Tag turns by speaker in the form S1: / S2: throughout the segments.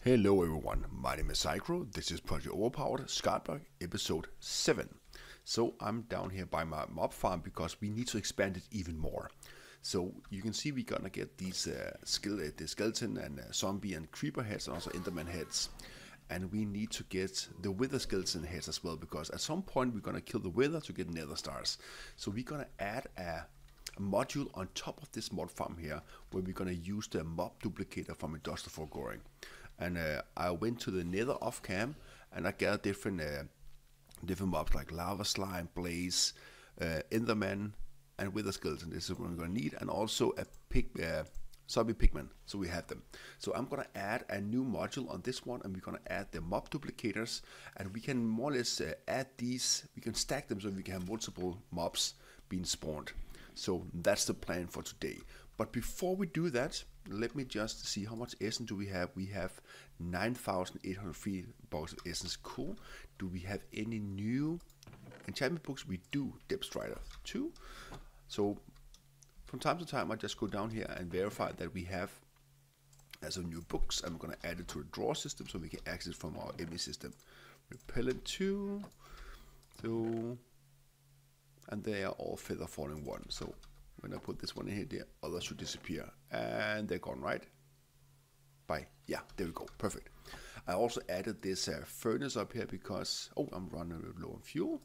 S1: Hello everyone, my name is Psycrow. This is Project Overpowered Skyblock episode 7. So I'm down here by my mob farm because we need to expand it even more. So you can see we're gonna get these the skeleton and zombie and creeper heads and also enderman heads. And we need to get the wither skeleton heads as well, because at some point we're gonna kill the wither to get nether stars. So we're gonna add a module on top of this mod farm here, where we're gonna use the mob duplicator from Industrial Foregoing. And I went to the nether off cam and I got different mobs like lava slime, blaze, enderman, and wither skeleton. This is what we're gonna need, and also a zombie pigman. So we have them. So I'm gonna add a new module on this one, and we're gonna add the mob duplicators, and we can more or less add these. We can stack them so we can have multiple mobs being spawned. So that's the plan for today. But before we do that, let me just see how much essence do we have. We have 9,803 boxes of essence. Cool. Do we have any new enchantment books? We do. Depth Strider 2. So from time to time I just go down here and verify that we have some new books. I'm going to add it to a drawer system so we can access from our ME system. Repellent 2. So, and they are all feather falling 1. So when I put this one in here, the others should disappear. And they're gone, right? Bye. Yeah, there we go. Perfect. I also added this furnace up here because, I'm running a little low on fuel.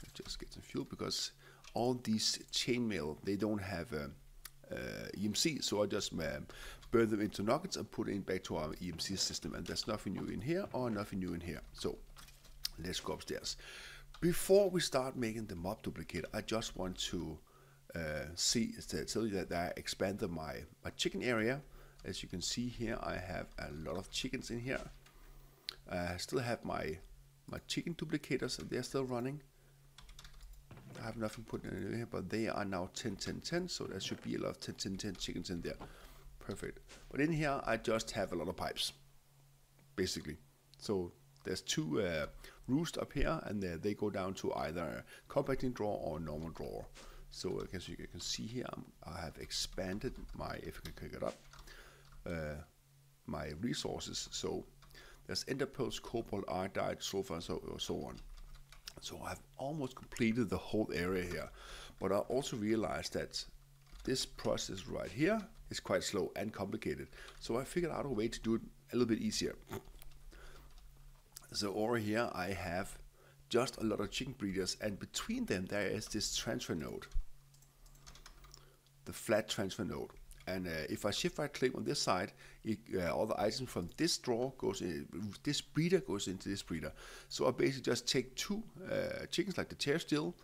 S1: Let's just get some fuel because all these chainmail, they don't have EMC. So I just burn them into nuggets and put it in back to our EMC system. And there's nothing new in here or nothing new in here. So let's go upstairs. Before we start making the mob duplicator, I just want to tell you that I expanded my chicken area. As you can see here, I have a lot of chickens in here. I still have my chicken duplicators, and they're still running. I have nothing put in here, but they are now 10, 10, 10, so there should be a lot of 10, 10, 10 chickens in there. Perfect. But in here, I just have a lot of pipes, basically. So there's two roosts up here, and they go down to either compacting drawer or normal drawer. So as you can see here, I have expanded my, if you can click it up, my resources. So there's ender pearls, cobalt, iodide, sulfur, and so on. So I've almost completed the whole area here. But I also realized that this process right here is quite slow and complicated. So I figured out a way to do it a little bit easier. So over here I have just a lot of chicken breeders, and between them there is this transfer node, the flat transfer node. And if I shift right click on this side, all the items from this drawer goes in, this breeder goes into this breeder. So I basically just take two chickens like the tear still,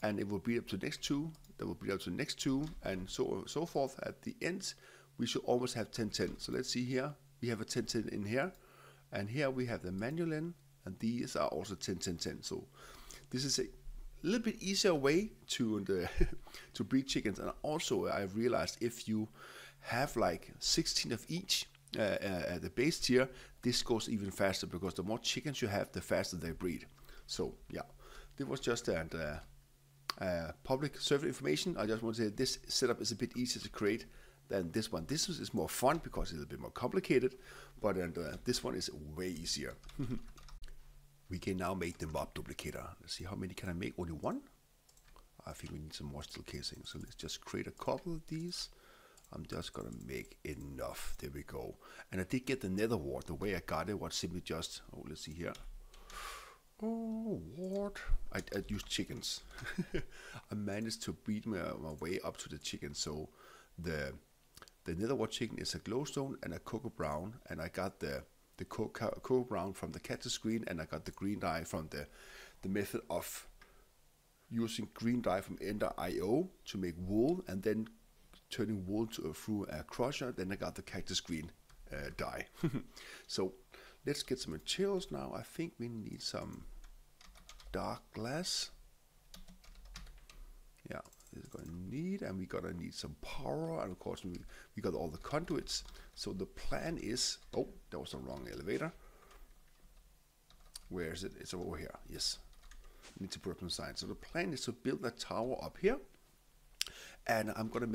S1: and it will breed up to the next two, that will breed up to the next two, and so forth. At the end we should almost have 10-10. So let's see here, we have a 10-10 in here, and here we have the manual in, and these are also 10-10-10. So this is a little bit easier way to to breed chickens. And also I've realized if you have like 16 of each at the base tier, this goes even faster, because the more chickens you have, the faster they breed. So yeah, this was just public service information. I just want to say this setup is a bit easier to create than this one. This is more fun because it's a bit more complicated, but this one is way easier. We can now make the mob duplicator. Let's see, how many can I make? Only one? I think we need some more steel casing. So let's just create a couple of these. I'm just gonna make enough. There we go. And I did get the nether wart. The way I got it was simply just, let's see here. Wart. I used chickens. I managed to breed my way up to the chicken. So the nether wart chicken is a glowstone and a cocoa brown, and I got the cocoa brown from the cactus green, and I got the green dye from the method of using green dye from Ender.io to make wool, and then turning wool through a crusher. Then I got the cactus green dye. So let's get some materials now. I think we need some dark glass. Yeah, this is going to need, and we're gonna need some power, and of course we got all the conduits. So the plan is, that was the wrong elevator. Where is it? It's over here. Yes, need to put up some signs. So the plan is to build a tower up here, and I'm gonna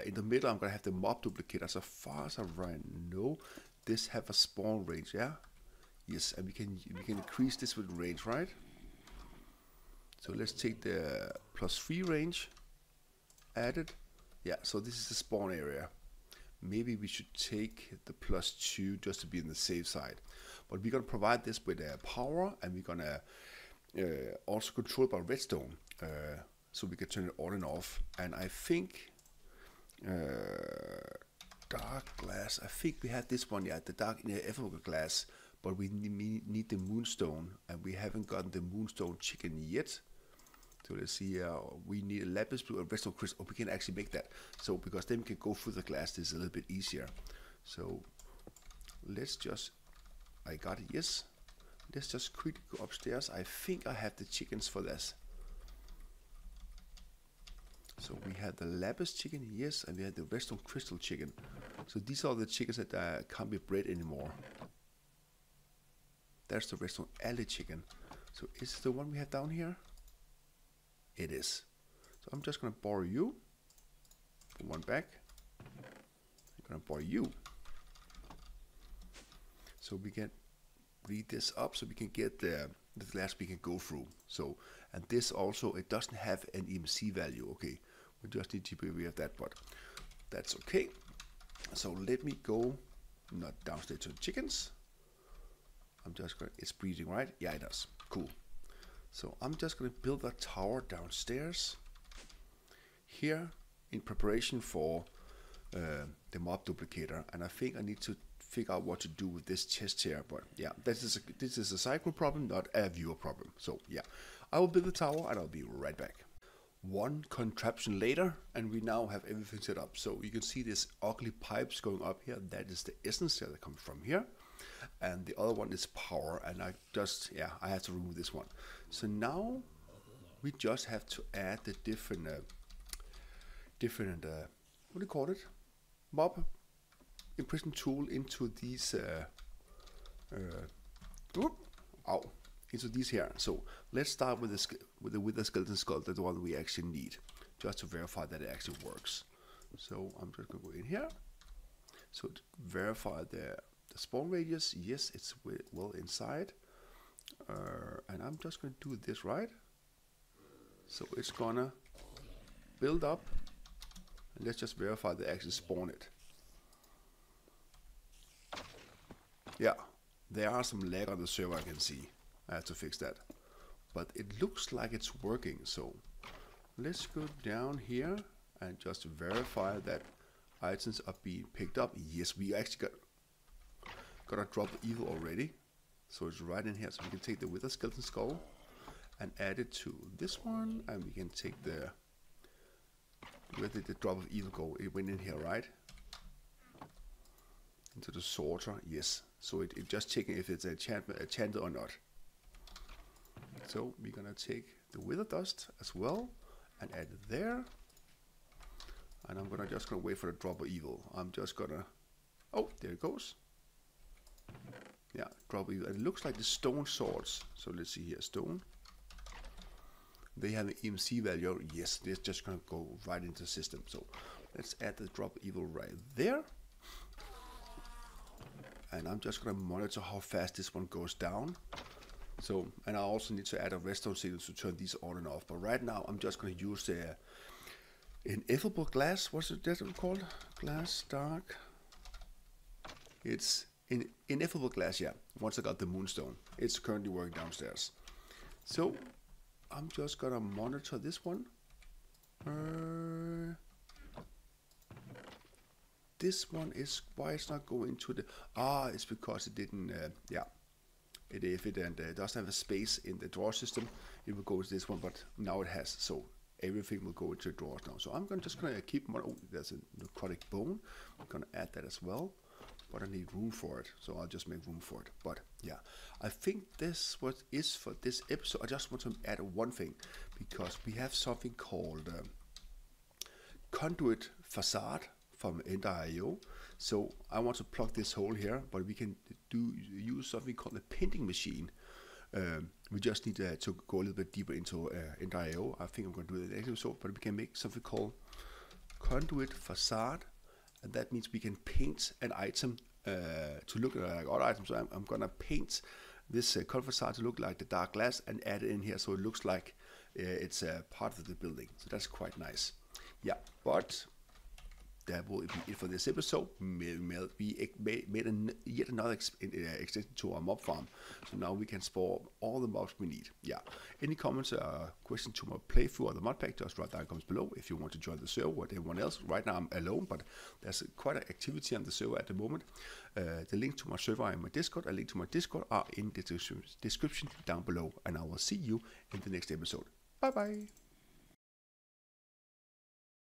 S1: in the middle I'm gonna have the mob duplicator. As far as I right know, this have a spawn range? Yeah. Yes, and we can increase this with range, right? So let's take the +3 range. Added. Yeah. So this is the spawn area. Maybe we should take the +2 just to be on the safe side. But we're gonna provide this with power, and we're gonna also control by redstone, so we can turn it on and off. And I think dark glass. I think we have this one, yeah, the dark ineffable glass. But we need the moonstone, and we haven't gotten the moonstone chicken yet. So let's see. We need a lapis blue and redstone crystal. Oh, we can actually make that. So because then we can go through the glass. This is a little bit easier. So let's just. I got it. Yes. Let's just quickly go upstairs. I think I have the chickens for this. So we had the lapis chicken, yes, and we had the redstone crystal chicken. So these are the chickens that can't be bred anymore. That's the redstone alley chicken. So is it the one we have down here? It is. So I'm just gonna borrow you. Put one back. I'm gonna borrow you. So we can read this up, so we can get the glass we can go through. So, and this also, it doesn't have an EMC value. Okay, we just need to be aware of that, but that's okay. So let me go, not downstairs to the chickens. I'm just gonna, it's breathing, right? Yeah, it does. Cool. So I'm just gonna build a tower downstairs here in preparation for the mob duplicator, and I think I need to figure out what to do with this chest here. But yeah, this is a Psycrow problem, not a viewer problem. So yeah, I will build the tower and I'll be right back. One contraption later, and we now have everything set up. So you can see this ugly pipes going up here. That is the essence that comes from here, and the other one is power. And I just, yeah, I have to remove this one. So now we just have to add the different what do you call it, mob impression tool into these into these here. So let's start with the skeleton skull, the one we actually need, just to verify that it actually works. So I'm just gonna go in here. So to verify the spawn radius, yes, it's well inside. And I'm just gonna do this right. So it's gonna build up, and let's just verify they actually spawn it. Yeah, there are some lag on the server, I can see. I have to fix that. But it looks like it's working. So let's go down here and just verify that items are being picked up. Yes, we actually got a drop of evil already. So it's right in here. So we can take the wither skeleton skull and add it to this one. And we can take the, where did the drop of evil go? It went in here, right? Into the sorter, yes. So it just checking if it's enchanted or not. So we're gonna take the wither dust as well and add it there. And I'm just gonna wait for the drop of evil. I'm just gonna, oh, there it goes. Yeah, drop of evil. And it looks like the stone swords. So let's see here, stone. They have an EMC value. Yes, they're just gonna go right into the system. So let's add the drop of evil right there. And I'm just gonna monitor how fast this one goes down. So, and I also need to add a redstone signal to turn these on and off. But right now, I'm just gonna use the ineffable glass. What's it that called? Glass dark. It's ineffable glass. Yeah. Once I got the moonstone, it's currently working downstairs. So I'm just gonna monitor this one. This one is, why it's not going to the, it's because it didn't, if it doesn't have a space in the drawer system, it will go to this one, but now it has, so everything will go into drawers now. So I'm just gonna keep my, there's a necrotic bone, I'm gonna add that as well, but I need room for it, so I'll just make room for it. But yeah, I think this what is for this episode. I just want to add one thing, because we have something called conduit facade from Ender.io. So I want to plug this hole here, but we can use something called a pinning machine. We just need to go a little bit deeper into Ender.io. I think I'm going to do it in the next episode, but we can make something called conduit facade, and that means we can paint an item to look like other items. So I'm gonna paint this color facade to look like the dark glass and add it in here so it looks like it's a part of the building. So that's quite nice. Yeah, but that will be it for this episode. We made yet another extension to our mob farm, so now we can spawn all the mobs we need. Yeah. Any comments or questions to my playthrough or the mod pack, just write down in the comments below. If you want to join the server with everyone else, right now I'm alone, but there's quite an activity on the server at the moment. The link to my server and my Discord, a link to my Discord are in the description down below, and I will see you in the next episode. Bye bye.